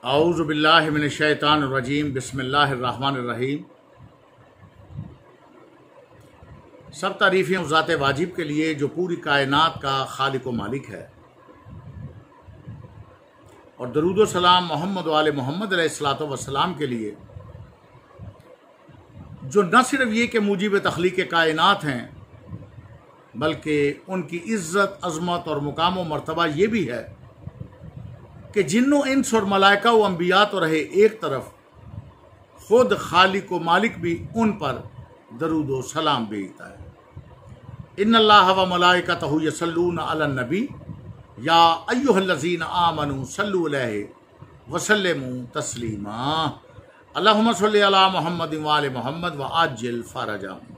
औज़ु बिल्लाहि मिनश्शैतानिर रजीम बिस्मिल्लाहिर रहमानिर रहीम। सब तारीफ़ें उस ज़ात वाजिब के लिए जो पूरी कायनात का खालिक व मालिक है, और दरूद व सलाम मोहम्मद वाले मोहम्मद अलैहिस्सलातु वस्सलाम के लिए जो न सिर्फ ये कि मूजिब तख्लीक़ कायनात हैं, बल्कि उनकी इज़्ज़त, अज़मत और मुकाम व मर्तबा ये भी है कि जिन्नो इंस और मलाइका व अंबिया तो रहे एक तरफ, खुद खालिक व मालिक भी उन पर दरूद व सलाम भेजता है। इन्नल्लाह व मलाइकतहु यसल्लूना अलन नबी या अय्युहल्लज़ीना आमनू सल्लु अलैहि व सल्लिमू तस्लीमा। अल्लाहुम्मा सल्लि अला मुहम्मदिन व आले मुहम्मद व आज्जिल फ़रजहुम।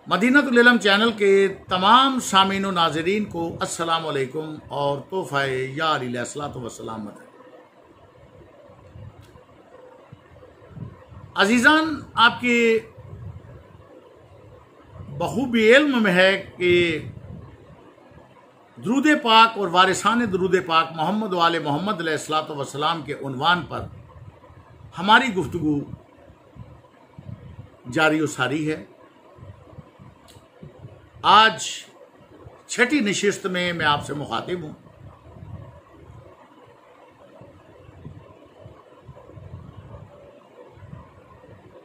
मदीनतुल इल्म चैनल के तमाम सामीन व नाज़रीन को अस्सलामु अलैकुम और तोहफ़े या अलैहिस्सलातु वस्सलाम। अज़ीज़ान, आपके बखूबी इल्म में है कि दुरूद पाक और वारिसान दुरूद पाक मोहम्मद वाले मोहम्मद अलैहिस्सलातु वस्सलाम के उन्वान पर हमारी गुफ्तगू जारी व सारी है। आज छठी नशिस्त में मैं आपसे मुखातिब हूँ।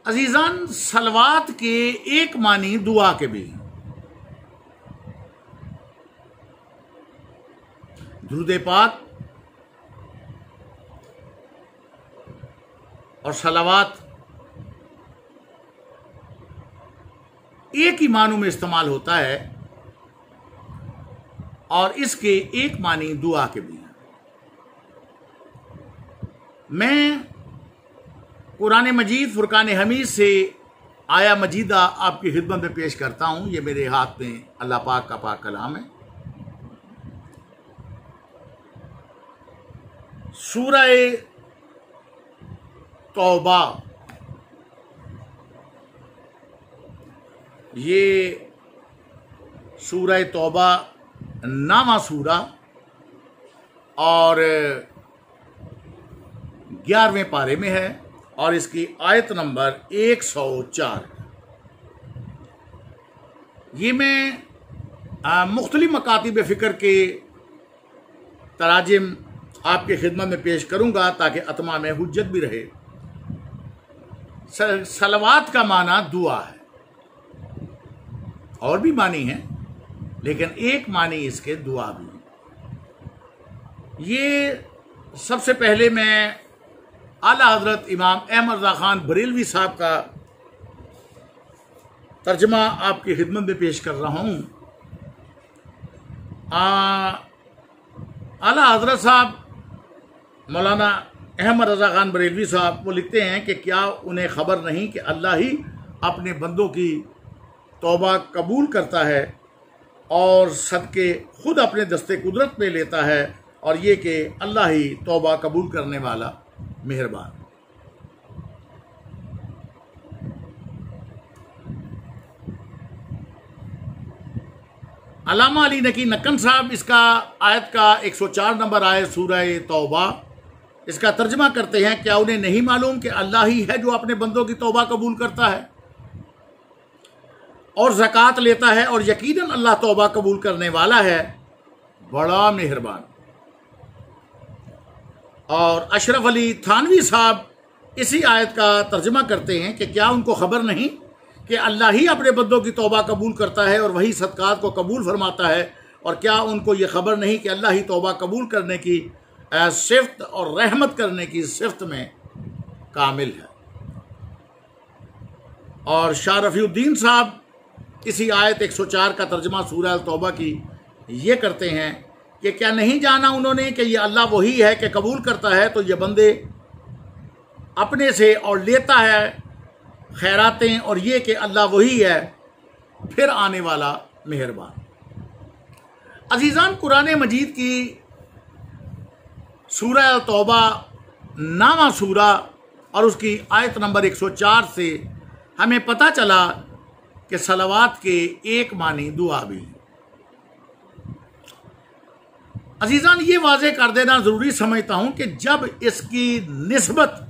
अजीज़ान, सलवात के एक मानी दुआ के भी। दुरूद पाक और सलावात एक ही मानों में इस्तेमाल होता है और इसके एक मानी दुआ के भी। मैं कुरान मजीद फुरकान हमीद से आया मजीदा आपकी खिदमत में पेश करता हूँ। ये मेरे हाथ में अल्लाह पाक का पाक कलाम है। सूरह तौबा, ये सूरह तौबा नामा सूरा और 11वें पारे में है और इसकी आयत नंबर 104। ये मैं मुख्तलिफ मकातिब फ़िक्र के तराजिम आपके खिदमत में पेश करूँगा ताकि अतमा में हुज्जत भी रहे। सलवात का माना दुआ है, और भी मानी है, लेकिन एक मानी इसके दुआ भी है। ये सबसे पहले मैं आला हजरत इमाम अहमद रज़ा खान बरेलवी साहब का तर्जमा आपकी खिदमत में पेश कर रहा हूँ। आला हजरत साहब मौलाना अहमद रज़ा खान बरेलवी साहब वो लिखते हैं कि क्या उन्हें खबर नहीं कि अल्लाह ही अपने बंदों की तौबा कबूल करता है और सदके खुद अपने दस्ते कुदरत में लेता है, और ये कि अल्लाह ही तौबा कबूल करने वाला मेहरबान। अल्लामा अली नकी नक्कन साहब इसका आयत का 104 नंबर आयत सूरह तौबा इसका तर्जमा करते हैं, क्या उन्हें नहीं मालूम कि अल्लाह ही है जो अपने बंदों की तौबा कबूल करता है और ज़कात लेता है, और यकीनन अल्लाह तौबा कबूल करने वाला है, बड़ा मेहरबान। और अशरफ अली थानवी साहब इसी आयत का तर्जमा करते हैं कि क्या उनको खबर नहीं कि अल्लाह ही अपने बंदों की तौबा कबूल करता है और वही सदक़ात को कबूल फरमाता है, और क्या उनको ये खबर नहीं कि अल्लाह ही तौबा कबूल करने की सिफ़त और रहमत करने की सिफ़त में कामिल है। और शाह रफ़ीउद्दीन साहब इसी आयत 104 का तर्जमा सूरह तौबा की ये करते हैं कि क्या नहीं जाना उन्होंने कि ये अल्लाह वही है कि कबूल करता है तो ये बंदे अपने से और लेता है खैरातें, और ये कि अल्लाह वही है फिर आने वाला मेहरबान। अजीज़ान, कुरान मजीद की सूरह तौबा नामा सूरा और उसकी आयत नंबर 104 से हमें पता चला कि सलावात के एक मानी दुआ भी। अजीजान, ये वाज़ेह कर देना ज़रूरी समझता हूं कि जब इसकी निस्बत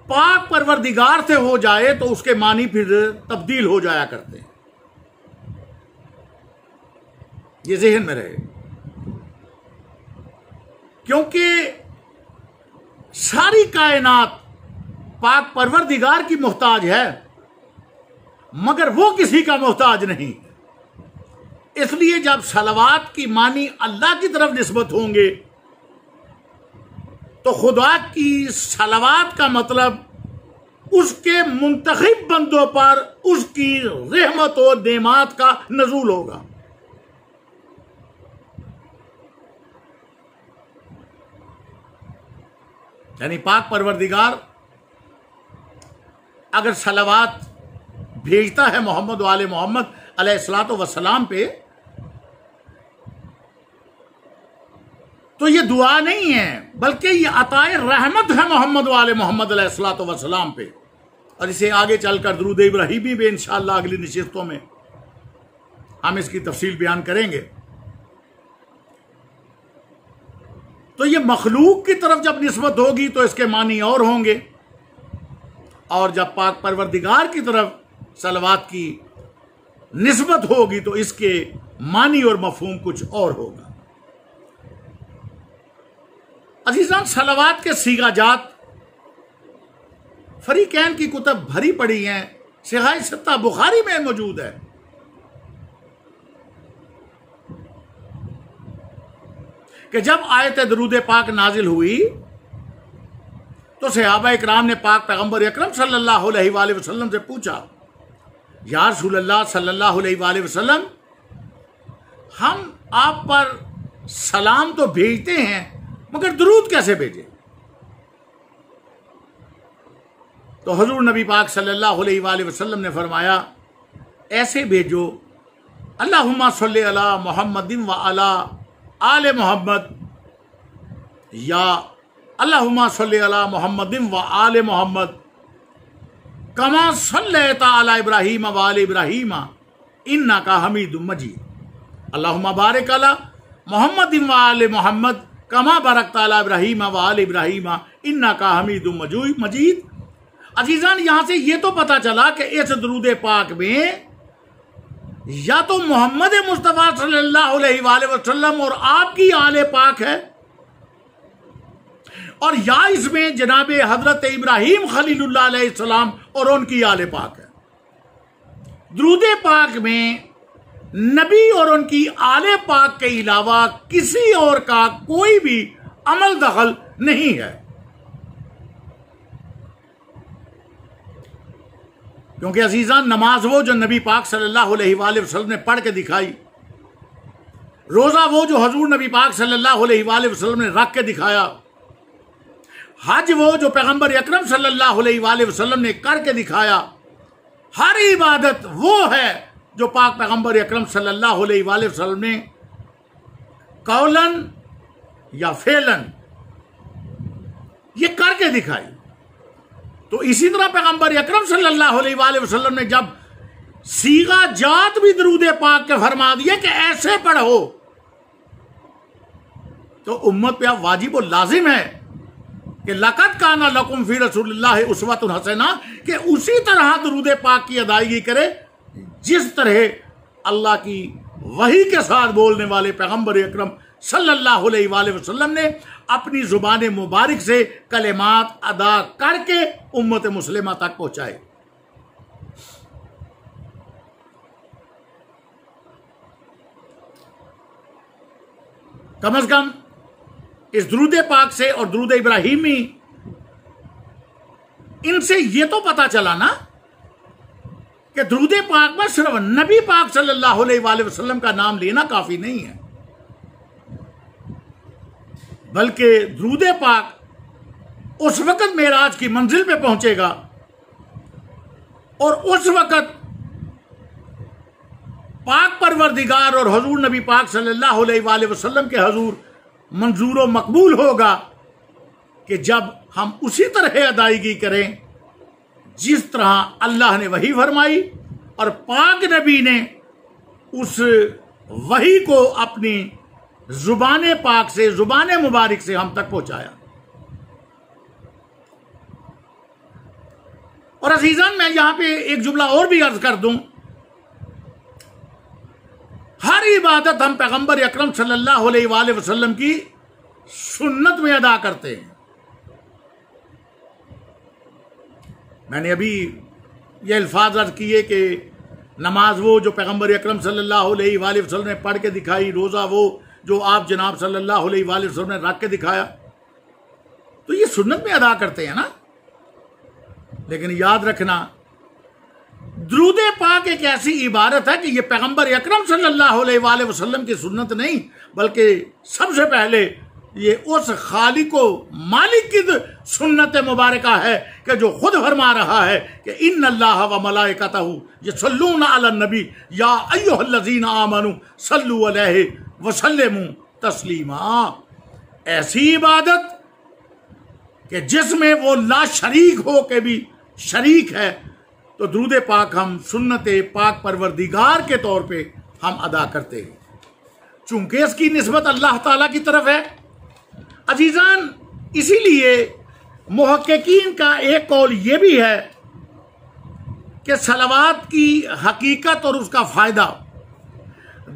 पाक परवरदिगार से हो जाए तो उसके मानी फिर तब्दील हो जाया करते हैं। ये ज़हन में रहे, क्योंकि सारी कायनात पाक परवरदिगार की मोहताज है, मगर वो किसी का मोहताज नहीं। इसलिए जब सलावात की मानी अल्लाह की तरफ निस्बत होंगे तो खुदा की सलावात का मतलब उसके मुंतखब बंदों पर उसकी रहमत और नेमात का नज़ूल होगा। यानी पाक परवरदिगार अगर सलावात भेजता है मोहम्मद वाले मोहम्मद अलैहिस्सलातु वस्सलाम पे, तो ये दुआ नहीं है बल्कि ये अताए रहमत है मोहम्मद वाले मोहम्मद अलैहिस्सलातु वस्सलाम पे। और इसे आगे चलकर दुरूद इब्राहिमी भी इंशाअल्लाह अगली नशिस्तों में हम इसकी तफसील बयान करेंगे। तो ये मखलूक की तरफ जब निस्बत होगी तो इसके मानी और होंगे, और जब पाक परवरदिगार की तरफ सलवात की निस्बत होगी तो इसके मानी और मफहूम कुछ और होगा। अजीजान, सलावात के सीगाजात फरीकैन की कुतब भरी पड़ी हैं, सिहाह सत्ता बुखारी में मौजूद है। कि जब आयत दरूद पाक नाजिल हुई तो सहाबा इकराम ने पाक पैगंबर अकरम सल्लल्लाहु अलैहि वसल्लम से पूछा, या रसूलल्लाह सल्लल्लाहु अलैहि वसल्लम, हम आप पर सलाम तो भेजते हैं मगर दरूद कैसे भेजें? तो हजूर नबी पाक सल्लल्लाहु अलैहि वसल्लम ने फरमाया, ऐसे भेजो, अल्लाहुम्मा सल्ली अला मुहम्मदिन व अला आले मोहम्मद, या अल्लाहुम्मा सल्ली अला मुहम्मदिन व आले मोहम्मद कमा सल्लैता अला इब्राहीम व आले इब्राहीम इन्नका हमीदुम मजीद। अल्लाहुम्मा बारिक अला मुहम्मदिन व आले मोहम्मद कमा बारकता अला इब्राहीम व आले इब्राहीम इन्नका हमीदुम मजीद। अजीजान, यहां से ये तो पता चला कि इस दरूद पाक में या तो मोहम्मद मुस्तफ़ा सल्लल्लाहु अलैहि वसल्लम और आपकी आले पाक है, और या इसमें जनाब हजरत इब्राहीम खलीलुल्लाह अलैहिस्सलाम और उनकी आले पाक है। दरूद पाक में नबी और उनकी आले पाक के अलावा किसी और का कोई भी अमल दखल नहीं है, क्योंकि अजीजान, नमाज वो जो नबी पाक सल्लल्लाहु अलैहि वसल्लम ने पढ़ के दिखाई, रोजा वो जो हजूर नबी पाक सल्लल्लाहु अलैहि वसल्लम ने रख के दिखाया, हज वो जो पैगंबर अकरम सल्लल्लाहु अलैहि वसल्लम ने करके दिखाया, हर इबादत वो है जो पाक पैगंबर अकरम सल्लल्लाहु अलैहि वसल्लम ने कौलन या फेलन ये करके दिखाई। तो इसी तरह पैगंबर अकरम सल्लल्लाहु अलैहि वसल्लम ने जब सीगा जात भी दरूद पाक के फरमा दिया कि ऐसे पढ़ो, तो उम्मत पे अब वाजिब और लाजिम है कि लक़द काना लकुम फी रसूलिल्लाहि उस्वतुन हसना, कि उसी तरह दरूद पाक की अदायगी करे जिस तरह अल्लाह की वही के साथ बोलने वाले पैगंबर अकरम सल्लल्लाहु अलैहि वसल्लम ने अपनी जुबान मुबारक से कलेमात अदा करके उम्मत मुस्लिमा तक पहुंचाए। कम से कम इस दरूद पाक से और दरूद इब्राहिमी, इनसे ये तो पता चला ना कि दरूद पाक में सिर्फ नबी पाक सल्लल्लाहु अलैहि वसल्लम का नाम लेना काफी नहीं है, बल्कि दरूद पाक उस वक्त मेराज की मंजिल पे पहुंचेगा और उस वक्त पाक परवरदिगार और हजूर नबी पाक सल्लल्लाहु अलैहि वसल्लम के हजूर मंजूर व मकबूल होगा कि जब हम उसी तरह अदायगी करें जिस तरह अल्लाह ने वही फरमाई और पाक नबी ने उस वही को अपनी जुबान पाक से, जुबान मुबारक से हम तक पहुंचाया। और अजीजान, मैं यहां पे एक जुमला और भी अर्ज कर दूं, हर इबादत हम पैगंबर अकरम सल्लल्लाहु अलैहि वसल्लम की सुन्नत में अदा करते हैं। मैंने अभी ये अल्फाज अर्ज किए कि नमाज वो जो पैगंबर अकरम सल्लल्लाहु अलैहि वसल्लम ने पढ़ के दिखाई, रोज़ा वो जो आप जनाब सल्लल्लाहु अलैहि वसल्लम ने रख के दिखाया, तो ये सुन्नत में अदा करते हैं ना। लेकिन याद रखना, दुरूद पाक एक ऐसी इबारत है कि ये पैगंबर अकरम सल्लल्लाहु अलैहि वसल्लम की सुन्नत नहीं, बल्कि सबसे पहले ये उस खालिक मालिक की सुन्नत मुबारका है कि जो खुद फरमा रहा है कि इन्नल्लाह व मलाइकतहू यसल्लूना अलन नबी या अय्युहल्लज़ीना आमनू सल्लू अलैहि व सल्लिमू तस्लीमा। ऐसी इबादत कि जिसमें वो ला शरीक हो के भी शरीक है, तो दुरूद पाक हम सुन्नत पाक परवरदिगार के तौर पे हम अदा करते हैं, चूंकि इसकी निस्बत अल्लाह ताला की तरफ है। अजीजान, इसीलिए मुहक्किकीन का एक कौल ये भी है कि सलावात की हकीकत और उसका फायदा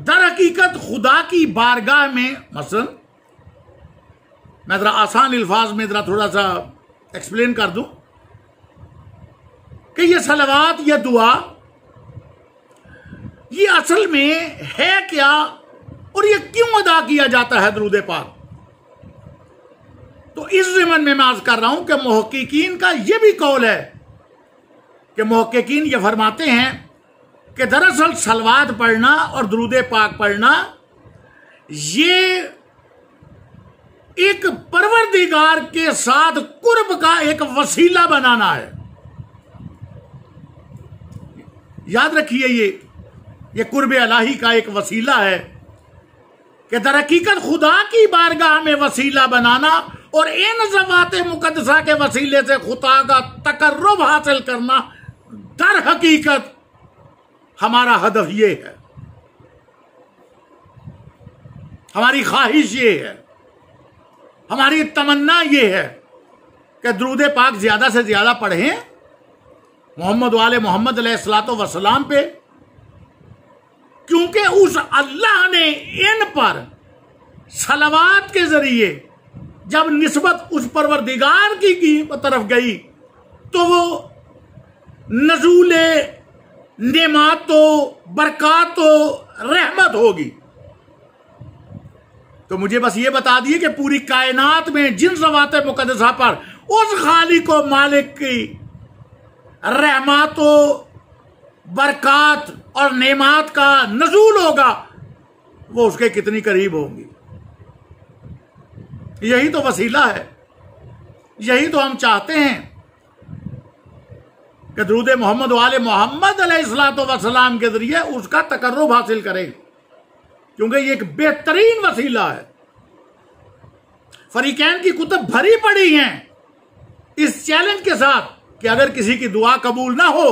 दर हकीकत खुदा की बारगाह में, मसलन मैं जरा आसान अल्फाज में जरा थोड़ा सा एक्सप्लेन कर दूं कि ये सलावात, ये दुआ, ये असल में है क्या और ये क्यों अदा किया जाता है दुरूद पाक। तो इस ज़मन में मैं अर्ज कर रहा हूं कि मुहक्किकीन का यह भी कौल है कि मुहक्किकीन ये फरमाते हैं कि दरअसल सलवात पढ़ना और दुरूद पाक पढ़ना ये एक परवरदिगार के साथ कुर्ब का एक वसीला बनाना है। याद रखिए, ये कुर्ब इलाही का एक वसीला है कि दर हकीकत खुदा की बारगाह में वसीला बनाना और इन ज़वात मुकद्दसा के वसीले से खुदा का तकर्रुब हासिल करना दर हकीकत हमारा हदफ ये है, हमारी ख्वाहिश ये है, हमारी तमन्ना ये है कि दुरूद पाक ज्यादा से ज्यादा पढ़ें मोहम्मद वाले मोहम्मद अलैहिस्सलातो वस्सलाम पे, क्योंकि उस अल्लाह ने इन पर सलावात के जरिए जब निस्बत उस परवरदिगार की तरफ गई तो वो नज़ूले नेमातो बरकातो रहमत होगी। तो मुझे बस ये बता दिए कि पूरी कायनात में जिन ज़वात मुकद्दसा पर उस खालिक व मालिक की रहमतो बरकात और नेमात का नज़ूल होगा, वो उसके कितनी करीब होंगी। यही तो वसीला है, यही तो हम चाहते हैं कि दुरूद मोहम्मद वाले मोहम्मद अलैहिस्सलातो वस्सलाम के जरिए उसका तकर्रुब हासिल करें, क्योंकि ये एक बेहतरीन वसीला है। फरीकैन की कुतुब भरी पड़ी हैं इस चैलेंज के साथ कि अगर किसी की दुआ कबूल ना हो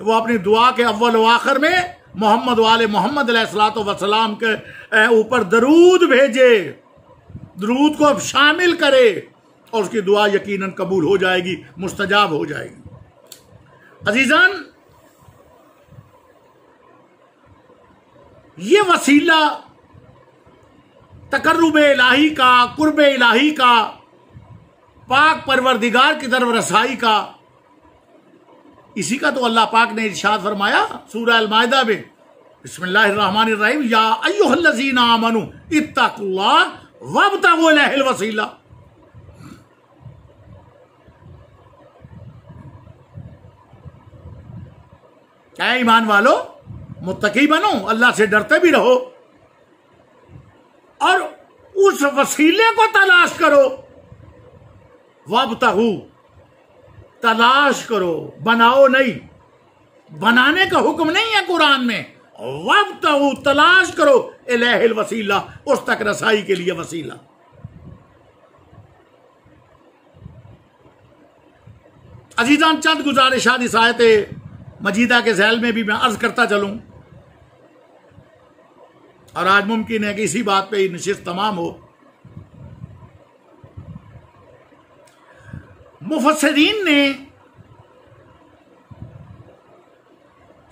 तो वो अपनी दुआ के अव्वल व आखिर में मोहम्मद वाले मोहम्मद अलैहिस्सलातो वस्सलाम के ऊपर दरूद भेजे, दरूद को शामिल करे और उसकी दुआ यकीनन कबूल हो जाएगी, मुस्तजाब हो जाएगी। अजीजान, ये वसीला तकर्रुब इलाही का, कुर्ब इलाही का, पाक परवरदिगार की तरफ रसाई का, इसी का तो अल्लाह पाक ने इरशाद फरमाया सूरह अल-माइदा में, बिस्मिल्लाहिर्रहमानिर्रहीम, या अय्युहल्लज़ीना आमनू इत्तकुल्लाह वब्तगू इलैहिल वसीला। क्या ईमान वालो, मुत्तकी बनो, अल्लाह से डरते भी रहो और उस वसीले को तलाश करो। वब्तगू, तलाश करो, बनाओ नहीं, बनाने का हुक्म नहीं है कुरान में। वब्तगू, तलाश करो, इलैहिल वसीला, उस तक रसाई के लिए वसीला। अजीजान, चंद गुजारिशात इस आयत मजीदा के झैल में भी मैं अर्ज करता चलूं और आज मुमकिन है कि इसी बात पे ही नशिस्त तमाम हो। मुफस्सिरीन ने,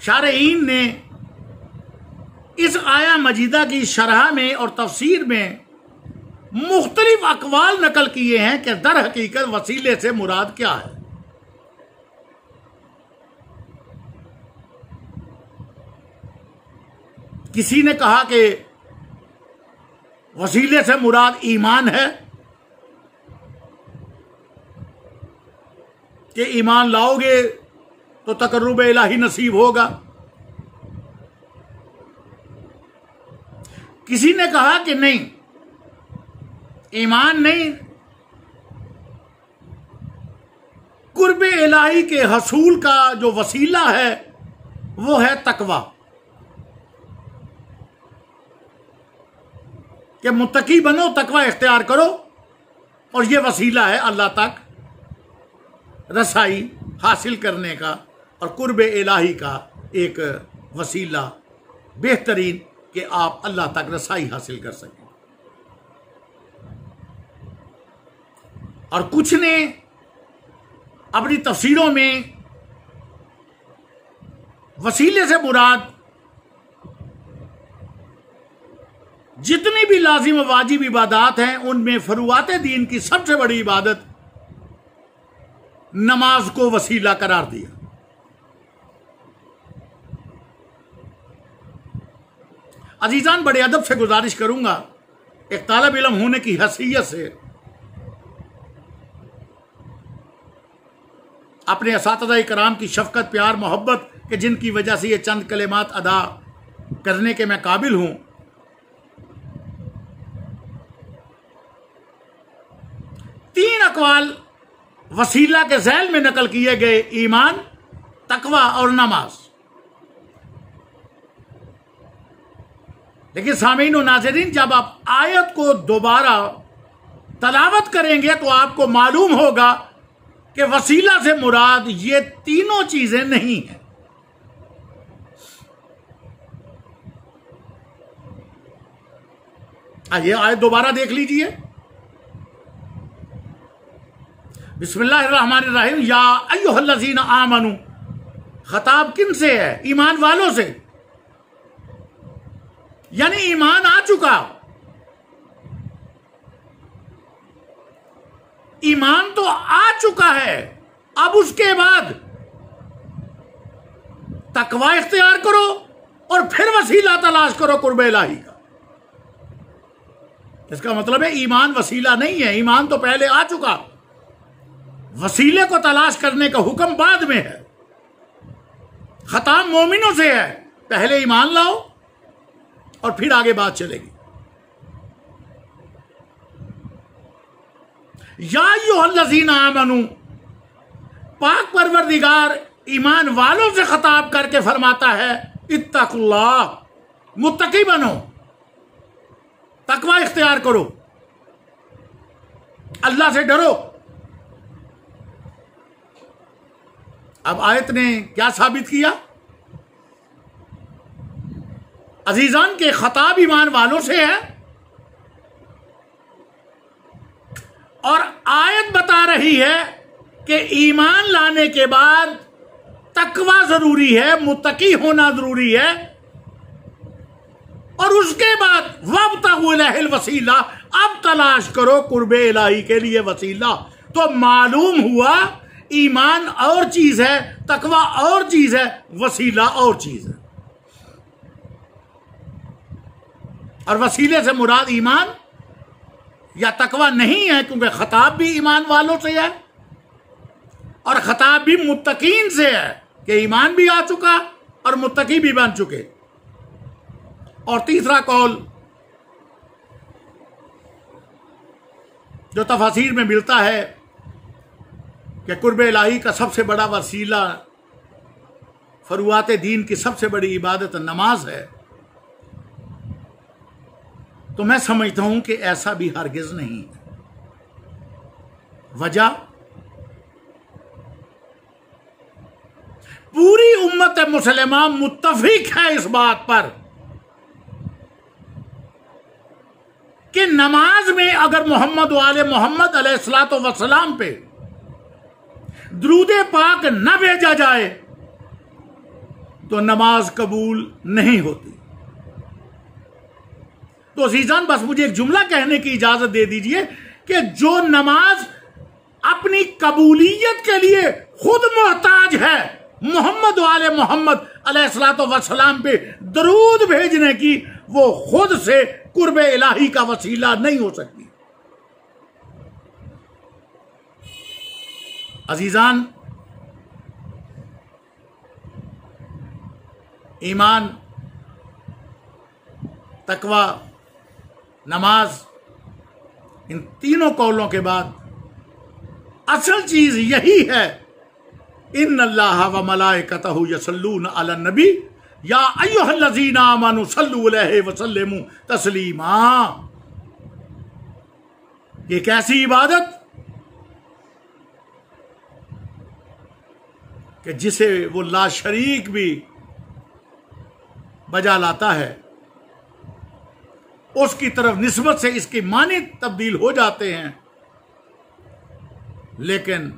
शारईन ने इस आया मजीदा की शरह में और तफसीर में मुख्तलिफ अकवाल नकल किए हैं कि दर हकीकत वसीले से मुराद क्या है। किसी ने कहा कि वसीले से मुराद ईमान है, कि ईमान लाओगे तो तकर्रुब इलाही नसीब होगा। किसी ने कहा कि नहीं, ईमान नहीं, कुर्ब इलाही के हसूल का जो वसीला है वो है तकवा, कि मुत्तकी बनो, तकवा इख्तियार करो, और ये वसीला है अल्लाह तक रसाई हासिल करने का और कुर्ब इलाही का एक वसीला बेहतरीन कि आप अल्लाह तक रसाई हासिल कर सकें। और कुछ ने अपनी तफसीरों में वसीले से मुराद जितनी भी लाजिम वाजिब इबादत हैं उनमें फरुआत दीन की सबसे बड़ी इबादत नमाज को वसीला करार दिया। अजीजान, बड़े अदब से गुजारिश करूंगा, एक तालिब इल्म होने की हैसियत से अपने असातिज़ा इकराम की शफकत, प्यार, मोहब्बत के जिनकी वजह से ये चंद कलिमात अदा करने के मैं काबिल हूं, तीन अकवाल वसीला के ज़ैल में नकल किए गए, ईमान, तकवा और नमाज। लेकिन सामीन और नाज़रीन, जब आप आयत को दोबारा तलावत करेंगे तो आपको मालूम होगा कि वसीला से मुराद ये तीनों चीजें नहीं हैं। ये आयत दोबारा देख लीजिए। बिस्मिल्लाहिर्रहमानिर्रहीम, या अय्युहल्लज़ीना आमनू, खताब किन से है? ईमान वालों से, यानी ईमान आ चुका, ईमान तो आ चुका है, अब उसके बाद तकवा इख्तियार करो और फिर वसीला तलाश करो कुर्ब इलाही का। इसका मतलब है ईमान वसीला नहीं है, ईमान तो पहले आ चुका, वसीले को तलाश करने का हुक्म बाद में है। खताब मोमिनों से है, पहले ईमान लाओ और फिर आगे बात चलेगी। या अय्युहल्लज़ीना आमनू, पाक परवरदिगार ईमान वालों से खताब करके फरमाता है इत्तकुल्लाह, मुत्तकी बनो, तकवा इख्तियार करो, अल्लाह से डरो। अब आयत ने क्या साबित किया? अजीजान के खताब ईमान वालों से है और आयत बता रही है कि ईमान लाने के बाद तकवा जरूरी है, मुत्तकी होना जरूरी है, और उसके बाद वब्तगू इलैहिल वसीला, अब तलाश करो कुर्ब इलाही के लिए वसीला। तो मालूम हुआ ईमान और चीज है, तकवा और चीज है, वसीला और चीज है। और वसीले से मुराद ईमान या तकवा नहीं है, क्योंकि खताब भी ईमान वालों से है और खताब भी मुत्तकीन से है कि ईमान भी आ चुका और मुत्तकी भी बन चुके। और तीसरा कौल जो तफसीर में मिलता है कि कुर्ब इलाही का सबसे बड़ा वसीला, फरुआत दीन की सबसे बड़ी इबादत नमाज है, तो मैं समझता हूं कि ऐसा भी हरगिज नहीं है। वजह, पूरी उम्मत मुसलमान मुत्तफिक है इस बात पर नमाज में अगर मोहम्मद वाले मोहम्मद अलैहिस्सलातो वस्सलाम पे दुरूद पाक न भेजा जाए तो नमाज कबूल नहीं होती। तो अजीजान, बस मुझे एक जुमला कहने की इजाजत दे दीजिए कि जो नमाज अपनी कबूलियत के लिए खुद मोहताज है मोहम्मद वाले मोहम्मद अलैहिस्सलातो वस्सलाम पे दरूद भेजने की, वो खुद से कुर्ब इलाही का वसीला नहीं हो सकती। अजीजान, ईमान, तकवा, नमाज, इन तीनों कौलों के बाद असल चीज यही है, इन्नल्लाह व मलाइकतहु यसल्लून अलन नबी या अय्युहल्लज़ीना आमनू सल्लु अलैहि व सल्लिमू तस्लीमा। ये कैसी इबादत कि जिसे वो लाशरीक भी बजा लाता है, उसकी तरफ निस्बत से इसके माने तब्दील हो जाते हैं, लेकिन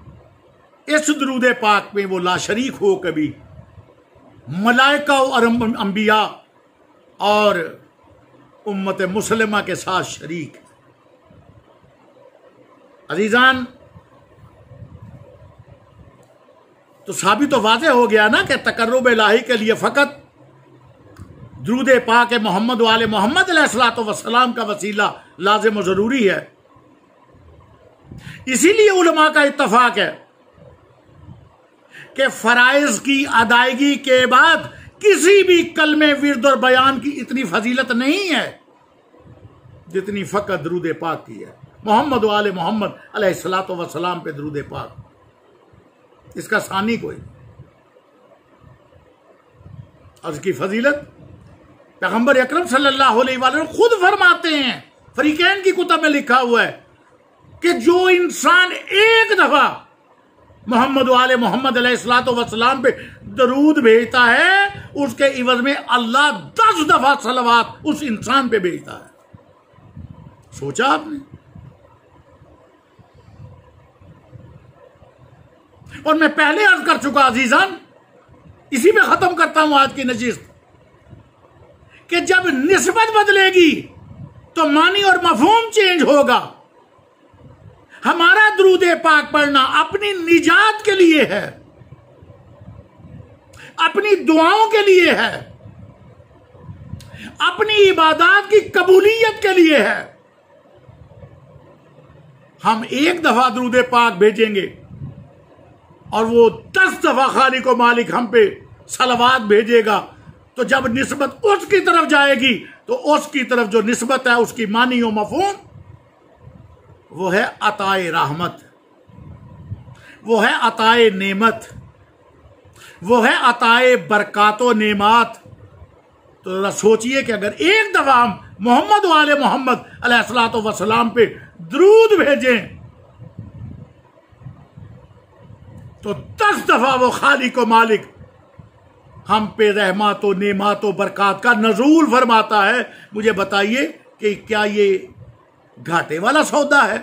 इस दुरूद पाक में वो लाशरीक हो कभी मलाइका और अंबिया और उम्मत मुसलिमा के साथ शरीक। अजीजान, तो साबित तो वाज़ेह हो गया ना कि तकर्रुब इलाही के लिए फ़कत दुरूद पाक मोहम्मद वाले मोहम्मद अलैहिस्सलातो वस्सलाम का वसीला लाज़िम व ज़रूरी है। इसीलिए उलमा का इत्तफाक है कि फ़राइज़ की अदायगी के बाद किसी भी कलमे, विर्द और बयान की इतनी फजीलत नहीं है जितनी फ़कत दुरूद पाक की है। मोहम्मद वाले मोहम्मद अलैहिस्सलातो वस्सलाम पे दुरूद पाक, इसका सानी कोई। और इसकी फजीलत पैगंबर अकरम सल्लल्लाहु अलैहि वसल्लम खुद फरमाते हैं, फरीकैन की कुतब में लिखा हुआ है कि जो इंसान एक दफा मोहम्मद वाले मोहम्मद अलैहिस्सलातो वस्सलाम पे दरूद भेजता है, उसके इवज में अल्लाह 10 दफा सलवात उस इंसान पे भेजता है। सोचा आपने? और मैं पहले अर्ज कर चुका अजीजान, इसी में खत्म करता हूं आज की नशिस्त, कि जब निस्बत बदलेगी तो मानी और मफहूम चेंज होगा। हमारा दुरूद पाक पढ़ना अपनी निजात के लिए है, अपनी दुआओं के लिए है, अपनी इबादत की कबूलियत के लिए है। हम एक दफा दुरूद पाक भेजेंगे और वो 10 दफा खालिक व मालिक हम पे सलवात भेजेगा, तो जब निस्बत उसकी तरफ जाएगी तो उसकी तरफ जो निस्बत है उसकी मानी और मफहूम वो है अताए रहमत, वो है अताए नेमत, वो है अताए बरकातो नेमात। तो जरा सोचिए कि अगर एक दफा हम मोहम्मद वाले मोहम्मद अलैहिस्सलातो वस्सलाम पे दरूद भेजें तो 10 दफा वो खालिक व मालिक हम पे रहमत व नेमत व बरकात का नज़ूल फरमाता है। मुझे बताइए कि क्या ये घाटे वाला सौदा है?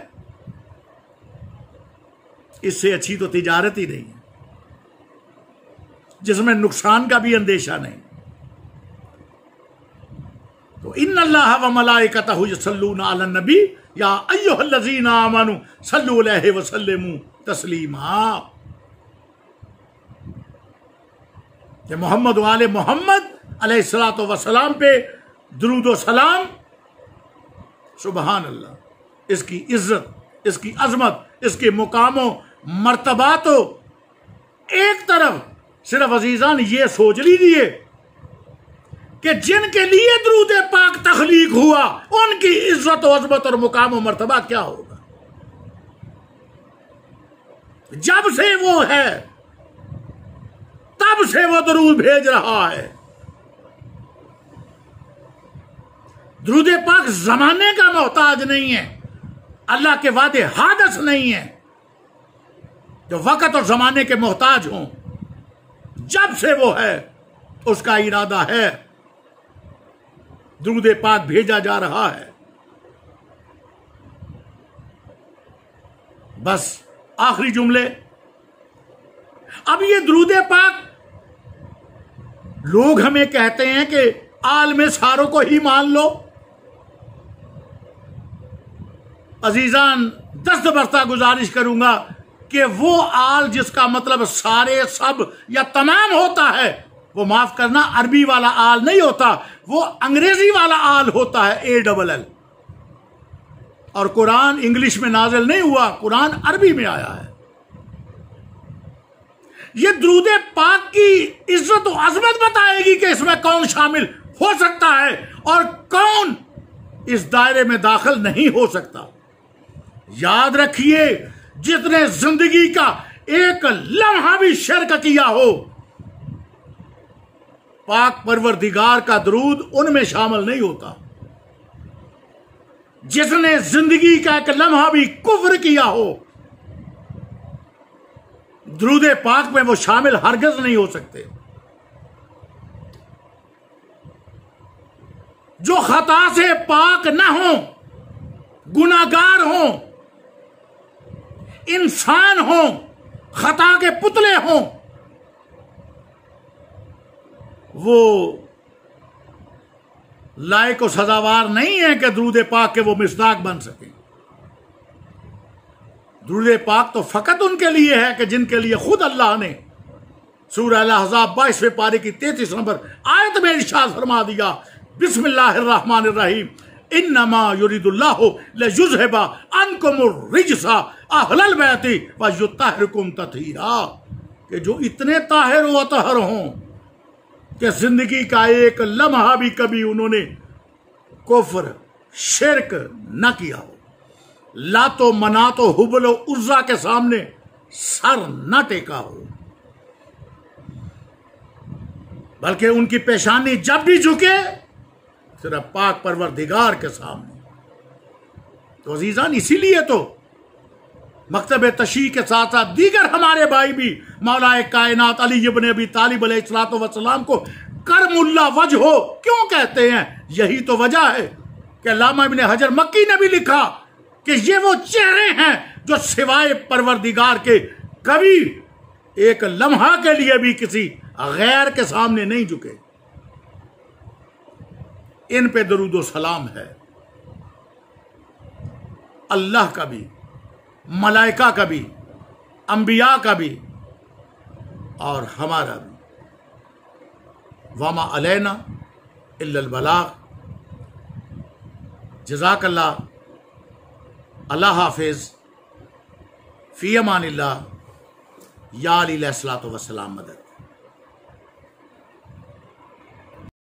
इससे अच्छी तो तिजारत ही नहीं है, जिसमें नुकसान का भी अंदेशा नहीं। तो इन्नल्लाह व मलाइकतहु यसल्लूना अलन नबी या अय्युहल्लज़ीना आमनू सल्लु अलैहि व सल्लिमू तस्लीमा। कि मोहम्मद वाले मोहम्मद अलैहिस्सलातो वस्सलाम पे दुरूद व सलाम, सुबहान अल्लाह, इसकी इज्जत, इसकी अजमत, इसके मुकामों मर्तबातो एक तरफ। सिर्फ अजीजान ये सोच लीजिए कि जिनके लिए दुरूद पाक तख्लीक हुआ उनकी इज्जत व अजमत और मुकाम व मर्तबा क्या होगा। जब से वो है तब से वो दरूद भेज रहा है। दुरूद पाक जमाने का मोहताज नहीं है, अल्लाह के वादे हादस नहीं है जो वक़्त और जमाने के मोहताज हों। जब से वो है उसका इरादा है, दुरूद पाक भेजा जा रहा है। बस आखिरी जुमले। अब ये दुरूद पाक लोग हमें कहते हैं कि आलम सारों को ही मान लो। अजीजान, दस्तबरता गुजारिश करूंगा कि वो आल जिसका मतलब सारे, सब या तमाम होता है, वो माफ करना अरबी वाला आल नहीं होता, वो अंग्रेजी वाला आल होता है, ALL। और कुरान इंग्लिश में नाजिल नहीं हुआ, कुरान अरबी में आया है। ये दुरूद पाक की इज्जत और अजमत बताएगी कि इसमें कौन शामिल हो सकता है और कौन इस दायरे में दाखिल नहीं हो सकता। याद रखिए, जितने जिंदगी का एक लम्हा भी शिर्क किया हो, पाक परवरदिगार का दरूद उनमें शामिल नहीं होता। जिसने जिंदगी का एक लम्हा भी कुफ्र किया हो, दुरूद पाक में वो शामिल हरगिज़ नहीं हो सकते। जो खता से पाक ना हो, गुनाहगार हो, इंसान हो, खता के पुतले हो, वो लायक और सजावार नहीं है कि दुरूद पाक के वो मिसदाक बन सके। दुरूद पाक तो फकत उनके लिए है कि जिनके लिए खुद अल्लाह ने सूरह अल-अहज़ाब 22वें पारे की 33 नंबर आयत में इरशाद फरमा दिया, बिस्मिल्लाहिर्रहमानिर्रहीम, इन्नमा युरिदुल्लाहु लियुज़हिबा अन्कुमुर रिजसा अहलल बैति व युत्तहिरकुम तत्हीरा। कि जो इतने ताहिर व अतहर हों कि जिंदगी का एक लम्हा भी कभी उन्होंने कुफ्र, शिरक न किया हो, लातो मनातो हुबल उज़्ज़ा के सामने सर न टेका हो, बल्कि उनकी पेशानी जब भी झुके सिर्फ पाक परवरदिगार के सामने। तो अजीजान, इसीलिए तो मकतब तशरीह के साथ साथ दीगर हमारे भाई भी मौलाए कायनात अली इब्न अबी तालिब अलैहिस्सलातु वस्सलाम को करमुल्ला वजहो क्यों कहते हैं। यही तो वजह है कि अल्लामा इब्न हजर मक्की ने भी लिखा कि ये वो चेहरे हैं जो सिवाय परवरदिगार के कभी एक लम्हा के लिए भी किसी गैर के सामने नहीं झुके। इन पे दरूद व सलाम है, अल्लाह का भी, मलाइका का भी, अंबिया का भी और हमारा भी। वमा अलैना इल्लल बलाग। जज़ाकल्लाह। अल्लाह हाफिज़। फ़ी अमानिल्लाह। या अली अलैहिस्सलातु वस्सलाम मदद।